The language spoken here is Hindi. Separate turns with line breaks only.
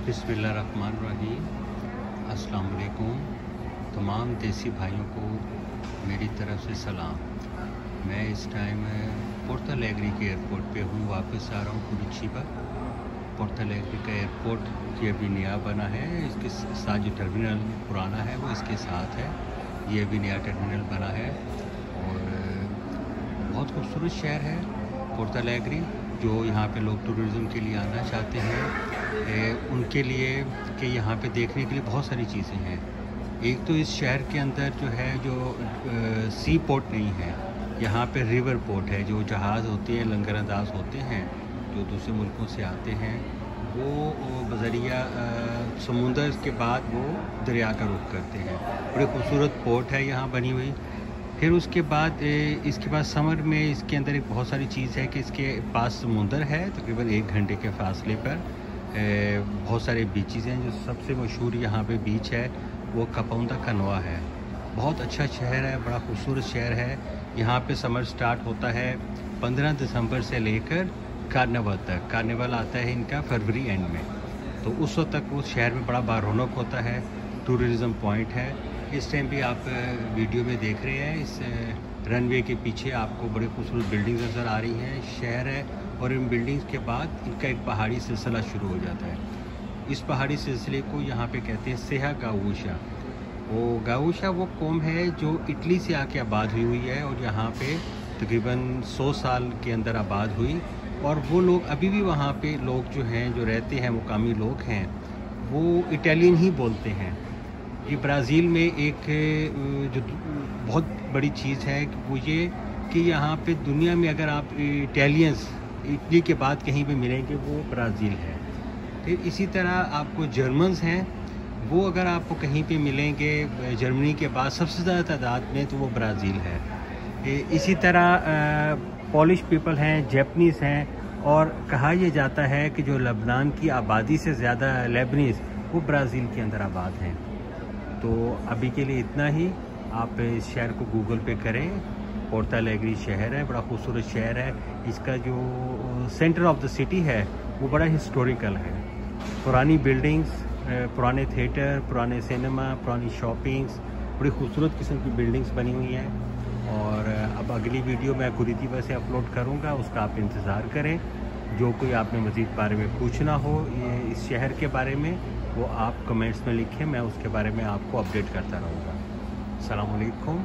बिस्मिल्लाहिर्रहमानिर्रहीम। अस्सलाम वालेकुम। तमाम देसी भाइयों को मेरी तरफ़ से सलाम। मैं इस टाइम पोर्to Alegre के एयरपोर्ट पे हूँ, वापस आ रहा हूँ कुरिचिबा। पोर्to Alegre का एयरपोर्ट ये अभी नया बना है, इसके साथ जो टर्मिनल पुराना है वो इसके साथ है। ये अभी नया टर्मिनल बना है और बहुत खूबसूरत शहर है पोर्to Alegre। जो यहाँ पे लोग टूरिज़म के लिए आना चाहते हैं उनके लिए कि यहाँ पे देखने के लिए बहुत सारी चीज़ें हैं। एक तो इस शहर के अंदर जो है सी पोर्ट नहीं है, यहाँ पे रिवर पोर्ट है। जो जहाज़ होते हैं, लंगर अंदाज होते हैं जो दूसरे मुल्कों से आते हैं, वो बज़रिया समुंदर के बाद वो दरिया का रुख करते हैं। बड़ी खूबसूरत पोर्ट है यहाँ बनी हुई। फिर उसके बाद इसके बाद समर में इसके अंदर एक बहुत सारी चीज़ है कि इसके पास समुंदर है, तकरीबन 1 घंटे के फासले पर बहुत सारे बीचेस हैं। जो सबसे मशहूर यहाँ पे बीच है वो Capão da Canoa है। बहुत अच्छा शहर है, बड़ा खूबसूरत शहर है। यहाँ पे समर स्टार्ट होता है 15 दिसंबर से लेकर कार्निवल तक। कार्निवल आता है इनका फरवरी एंड में, तो उस वक्त तक उस शहर में बड़ा बारौनक होता है। टूरिज़म पॉइंट है। इस टाइम भी आप वीडियो में देख रहे हैं, इस रनवे के पीछे आपको बड़ी खूबसूरत बिल्डिंग्स नज़र आ रही हैं। शहर है और इन बिल्डिंग्स के बाद इनका एक पहाड़ी सिलसिला शुरू हो जाता है। इस पहाड़ी सिलसिले को यहाँ पे कहते हैं सेहा गाऊशा। गाऊशा वो कौम है जो इटली से आके आबाद हुई है और यहाँ पे तकरीबन 100 साल के अंदर आबाद हुई। और वो लोग अभी भी वहाँ पे लोग जो हैं, जो रहते हैं, मुकामी लोग हैं, वो इटालियन ही बोलते हैं। ये ब्राज़ील में एक जो बहुत बड़ी चीज़ है वो ये कि यहाँ पे दुनिया में अगर आप इटालियंस इटली के बाद कहीं पे मिलेंगे वो ब्राज़ील है। फिर इसी तरह आपको जर्मन्स हैं, वो अगर आपको कहीं पे मिलेंगे जर्मनी के बाद सबसे ज़्यादा तादाद में, तो वो ब्राज़ील है। इसी तरह पॉलिश पीपल हैं, जैपनीज़ हैं, और कहा यह जाता है कि जो लबनान की आबादी से ज़्यादा लेबनीज़ वो ब्राज़ील के अंदर आबाद हैं। तो अभी के लिए इतना ही। आप इस शहर को गूगल पे करें। पोर्to Alegre शहर है, बड़ा खूबसूरत शहर है। इसका जो सेंटर ऑफ द सिटी है वो बड़ा हिस्टोरिकल है। पुरानी बिल्डिंग्स, पुराने थिएटर, पुराने सिनेमा, पुरानी शॉपिंग्स, बड़ी खूबसूरत किस्म की बिल्डिंग्स बनी हुई हैं। और अब अगली वीडियो मैं कुरिचिबा से अपलोड करूँगा, उसका आप इंतज़ार करें। जो कोई आपने मज़ीद बारे में पूछना हो ये इस शहर के बारे में, वो आप कमेंट्स में लिखें, मैं उसके बारे में आपको अपडेट करता रहूँगा। अस्सलाम वालेकुम।